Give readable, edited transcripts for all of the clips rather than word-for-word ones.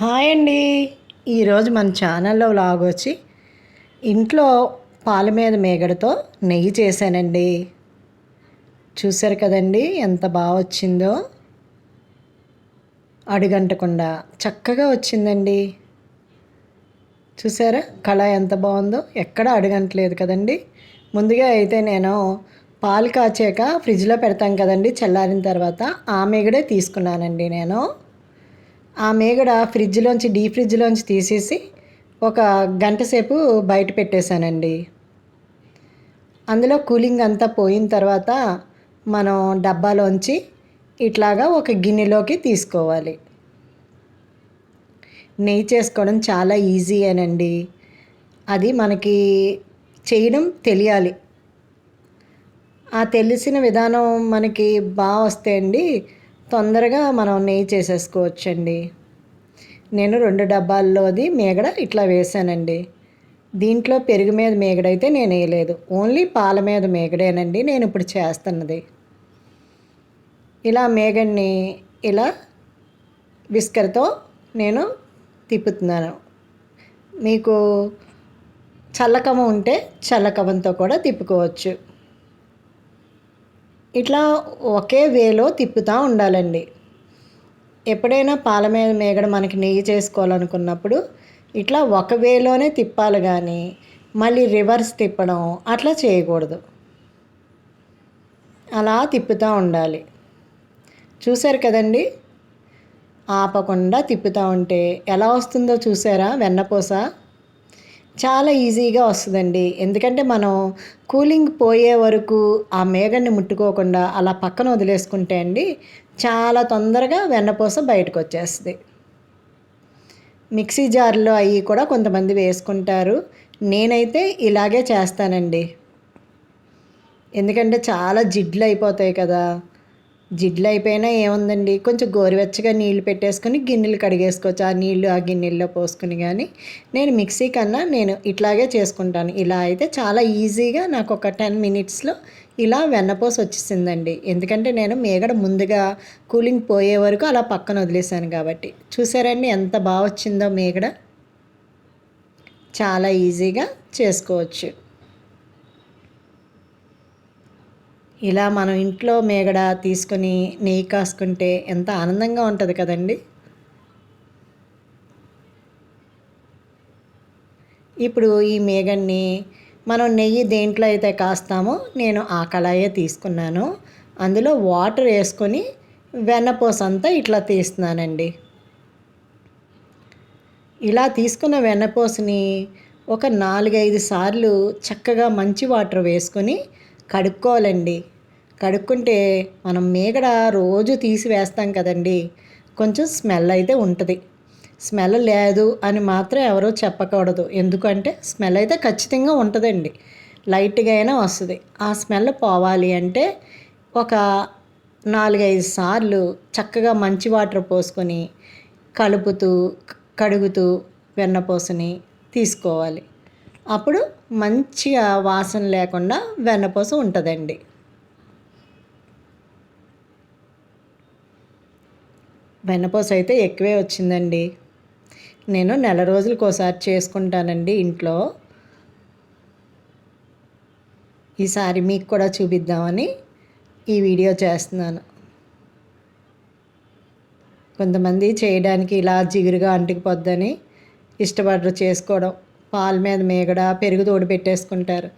Hi అండి. ఈరోజు మన ఛానల్లో వ్లాగ్ వచ్చి ఇంట్లో పాల మీద మేగడతో నెయ్యి చేశానండి. చూసారు కదండి ఎంత బాగా వచ్చిందో. అడుగంటకుండా చక్కగా వచ్చిందండి. చూసారా కళ ఎంత బాగుందో, ఎక్కడ అడుగంటలేదు కదండి. ముందుగా అయితే నేను పాలు కాచాక ఫ్రిడ్జ్లో పెడతాం కదండి, చల్లారిన తర్వాత ఆ మేగడే తీసుకున్నానండి. నేను ఆ మేగడ డీప్ ఫ్రిడ్జ్లోంచి తీసేసి ఒక గంట సేపు బయట పెట్టేశానండి. అందులో కూలింగ్ అంతా పోయిన తర్వాత మనం డబ్బాలోంచి ఇట్లాగా ఒక గిన్నెలోకి తీసుకోవాలి. నెయ్యి చేసుకోవడం చాలా ఈజీయేనండి. అది మనకి చేయడం తెలియాలి. ఆ తెలిసిన విధానం మనకి బాగా వస్తే అండి తొందరగా మనం నెయ్యి చేసేసుకోవచ్చండి. నేను 2 డబ్బాల్లోది మేగడ ఇట్లా వేసానండి. దీంట్లో పెరుగు మీద మేగడైతే నేను వేయలేదు, ఓన్లీ పాల మీద మేగడేనండి నేను ఇప్పుడు చేస్తున్నది. ఇలా మేగడ్ని ఇలా విస్కర్తో నేను తిప్పుతున్నాను. మీకు చల్లకవం ఉంటే చల్లకవంతో కూడా తిప్పుకోవచ్చు. ఇట్లా ఒకే వేలో తిప్పుతూ ఉండాలండి. ఎప్పుడైనా పాల మీద మేగడ మనకి నెయ్యి చేసుకోవాలనుకున్నప్పుడు ఇట్లా ఒక వేలోనే తిప్పాలి, కానీ మళ్ళీ రివర్స్ తిప్పడం అట్లా చేయకూడదు. అలా తిప్పుతూ ఉండాలి. చూసారు కదండి, ఆపకుండా తిప్పుతూ ఉంటే ఎలా వస్తుందో చూసారా వెన్నపూస. చాలా ఈజీగా వస్తుందండి. ఎందుకంటే మనం కూలింగ్ పోయే వరకు ఆ మేగడ్ని ముట్టుకోకుండా అలా పక్కన వదిలేసుకుంటే అండి చాలా తొందరగా వెన్నపూస బయటకు వచ్చేస్తుంది. మిక్సీ జార్లో అవి కూడా కొంతమంది వేసుకుంటారు. నేనైతే ఇలాగే చేస్తానండి. ఎందుకంటే చాలా జిడ్లు అయిపోతాయి కదా. జిడ్లు అయిపోయినా ఏముందండి, కొంచెం గోరువెచ్చగా నీళ్ళు పెట్టేసుకొని గిన్నెలు కడిగేసుకోవచ్చు. ఆ నీళ్ళు ఆ గిన్నెల్లో పోసుకుని. కానీ నేను మిక్సీ కన్నా నేను ఇట్లాగే చేసుకుంటాను. ఇలా అయితే చాలా ఈజీగా నాకు ఒక 10 మినిట్స్లో ఇలా వెన్నపూస వచ్చేసిందండి. ఎందుకంటే నేను మేగడ ముందుగా కూలింగ్ పోయే వరకు అలా పక్కన వదిలేసాను కాబట్టి. చూసారండి ఎంత బాగా వచ్చిందో మేగడ. చాలా ఈజీగా చేసుకోవచ్చు. ఇలా మనం ఇంట్లో మేగడ తీసుకొని నెయ్యి కాసుకుంటే ఎంత ఆనందంగా ఉంటుంది కదండి. ఇప్పుడు ఈ మేగడ్ని మనం నెయ్యి దేంట్లో అయితే కాస్తామో నేను ఆ కళాయే తీసుకున్నాను. అందులో వాటర్ వేసుకొని వెన్నపూస అంతా ఇట్లా తీస్తున్నానండి. ఇలా తీసుకున్న వెన్నపూసని ఒక 4-5 సార్లు చక్కగా మంచి వాటర్ వేసుకొని కడుక్కోవాలండి. కడుక్కుంటే మనం మేగడ రోజు తీసి వేస్తాం కదండి, కొంచెం స్మెల్ అయితే ఉంటుంది. స్మెల్ లేదు అని మాత్రం ఎవరూ చెప్పకూడదు. ఎందుకంటే స్మెల్ అయితే ఖచ్చితంగా ఉంటుందండి, లైట్గా అయినా వస్తుంది. ఆ స్మెల్ పోవాలి అంటే ఒక 4-5 సార్లు చక్కగా మంచి వాటర్ పోసుకొని కలుపుతూ కడుగుతూ వెన్నపూసని తీసుకోవాలి. అప్పుడు మంచిగా వాసన లేకుండా వెన్నపూస ఉంటుందండి. వెన్నపూస అయితే ఎక్కువే వచ్చిందండి. నేను నెల రోజులకు ఒకసారి చేసుకుంటానండి ఇంట్లో. ఈసారి మీకు కూడా చూపిద్దామని ఈ వీడియో చేస్తున్నాను. కొంతమంది చేయడానికి ఇలా జిగురుగా అంటుకుపోద్దని ఇష్టపడరు చేసుకోవడం. పాల మీద మేగడ పెరుగు తోడు పెట్టేసుకుంటారు.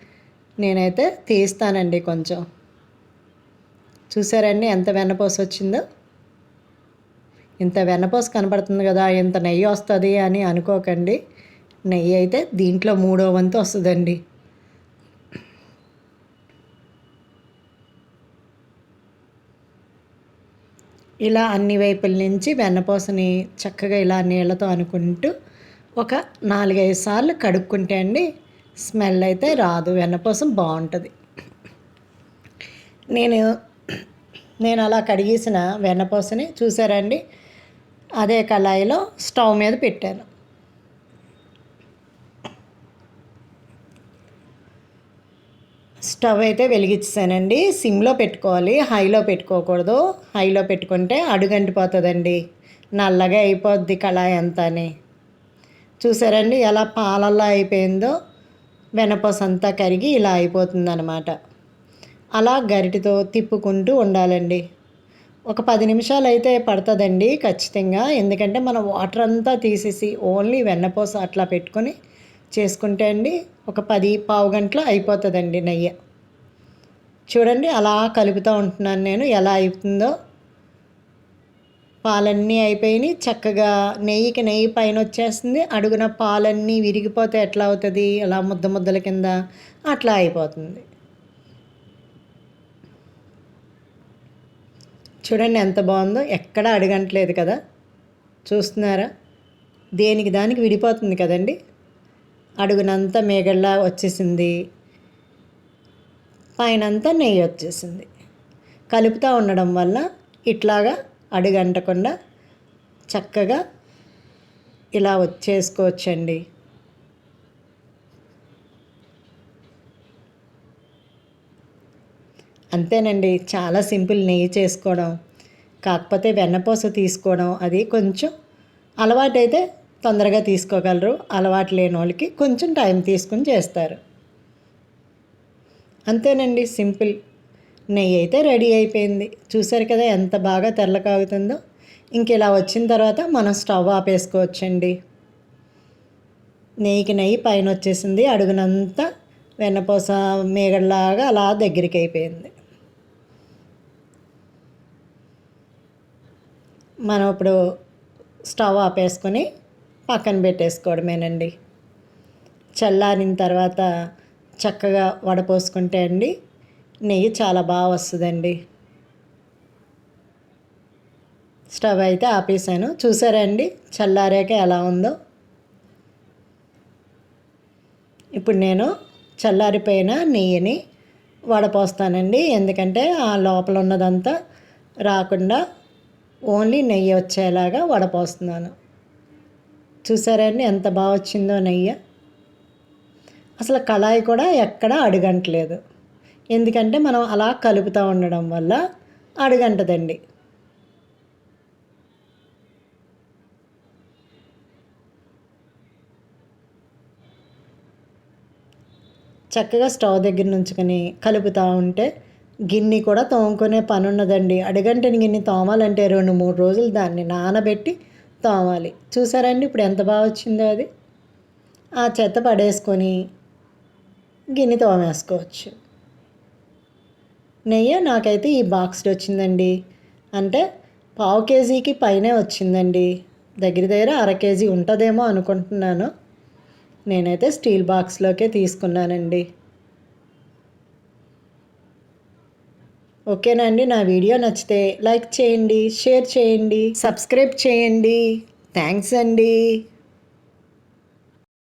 నేనైతే తీస్తానండి కొంచెం. చూసారండి ఎంత వెన్నపూస వచ్చిందో. ఇంత వెన్నపూస కనపడుతుంది కదా, ఇంత నెయ్యి వస్తుంది అని అనుకోకండి. నెయ్యి అయితే దీంట్లో 3వ వంతు వస్తుందండి. ఇలా అన్ని వైపుల నుంచి వెన్నపూసని చక్కగా ఇలా నీళ్ళతో అనుకుంటూ ఒక 4-5 సార్లు కడుక్కుంటే అండి స్మెల్ అయితే రాదు, వెన్నపూస బాగుంటుంది. నేను అలా కడిగేసిన వెన్నపూసని చూసారండి, అదే కళాయిలో స్టవ్ మీద పెట్టాను. స్టవ్ అయితే వెలిగించానండి. సిమ్లో పెట్టుకోవాలి, హైలో పెట్టుకోకూడదు. హైలో పెట్టుకుంటే అడుగంటిపోతుందండి. నల్లగా అయిపోద్ది కళాయి అంతాని. చూసారండి ఎలా పాలల్లో అయిపోయిందో, వెన్నపూస అంతా కరిగి ఇలా అయిపోతుందన్నమాట. అలా గరిటెతో తిప్పుకుంటూ ఉండాలండి. ఒక 10 నిమిషాలు అయితే పడుతుందండి ఖచ్చితంగా. ఎందుకంటే మనం వాటర్ అంతా తీసేసి ఓన్లీ వెన్నపూస అట్లా పెట్టుకొని చేసుకుంటే అండి ఒక 10 పావు గంటలో అయిపోతుందండి నెయ్యి. చూడండి అలా కలుపుతూ ఉంటున్నాను నేను ఎలా అవుతుందో. పాలన్నీ అయిపోయినాయి చక్కగా. నెయ్యికి నెయ్యి పైన వచ్చేస్తుంది, అడుగున పాలన్నీ విరిగిపోతే ఎట్లా అవుతుంది, అలా ముద్ద ముద్దల కింద అట్లా అయిపోతుంది. చూడండి ఎంత బాగుందో, ఎక్కడ అడుగంటలేదు కదా. చూస్తున్నారా, దేనికి దానికి విడిపోతుంది కదండి. అడుగునంతా మేగడలా వచ్చేసింది, పైనంతా నెయ్యి వచ్చేసింది. కలుపుతూ ఉండడం వల్ల ఇట్లాగా అడుగంటకుండా చక్కగా ఇలా వచ్చేసుకోవచ్చండి. అంతేనండి, చాలా సింపుల్ నెయ్యి చేసుకోవడం. కాకపోతే వెన్నపూస తీసుకోవడం అది కొంచెం అలవాటైతే తొందరగా తీసుకోగలరు, అలవాటు లేని వాళ్ళకి కొంచెం టైం తీసుకుని చేస్తారు. అంతేనండి, సింపుల్. నెయ్యి అయితే రెడీ అయిపోయింది. చూసారు కదా ఎంత బాగా తెల్లకాగుతుందో. ఇంక ఇలా వచ్చిన తర్వాత మనం స్టవ్ ఆపేసుకోవచ్చండి. నెయ్యికి నెయ్యి పైన వచ్చేసింది, అడుగునంతా వెన్నపూస మేగడలాగా అలా దగ్గరికి అయిపోయింది. మనం ఇప్పుడు స్టవ్ ఆపేసుకొని పక్కన పెట్టేసుకోవడమేనండి. చల్లారిన తర్వాత చక్కగా వడపోసుకుంటే అండి నెయ్యి చాలా బాగా వస్తుందండి. స్టవ్ అయితే ఆపేసాను. చూసారా అండి చల్లారాక ఎలా ఉందో. ఇప్పుడు నేను చల్లారిపోయిన నెయ్యిని వడపోస్తానండి. ఎందుకంటే ఆ లోపల ఉన్నదంతా రాకుండా ఓన్లీ నెయ్యి వచ్చేలాగా వడపోస్తున్నాను. చూసారా అండి ఎంత బాగా వచ్చిందో నెయ్యి. అసలు కళాయి కూడా ఎక్కడా అడుగంటలేదు. ఎందుకంటే మనం అలా కలుపుతూ ఉండడం వల్ల అడుగంటదండి. చక్కగా స్టవ్ దగ్గర నుంచుకొని కలుపుతూ ఉంటే గిన్నె కూడా తోముకునే పని ఉన్నదండి. అడుగంటిన గిన్నె తోమాలంటే 2-3 రోజులు దాన్ని నానబెట్టి తోమాలి. చూసారండి ఇప్పుడు ఎంత బాగా వచ్చిందో అది. ఆ చెత్త పడేసుకొని గిన్నె తోమేసుకోవచ్చు. నెయ్యి నాకైతే ఈ బాక్స్డ్ వచ్చిందండి. అంటే పావు కేజీకి పైనే వచ్చిందండి. దగ్గర దగ్గర అర కేజీ ఉంటుందేమో అనుకుంటున్నాను. నేనైతే స్టీల్ బాక్స్లోకే తీసుకున్నానండి. ఓకేనా అండి, నా వీడియో నచ్చితే లైక్ చేయండి, షేర్ చేయండి, సబ్స్క్రైబ్ చేయండి. థ్యాంక్స్ అండి.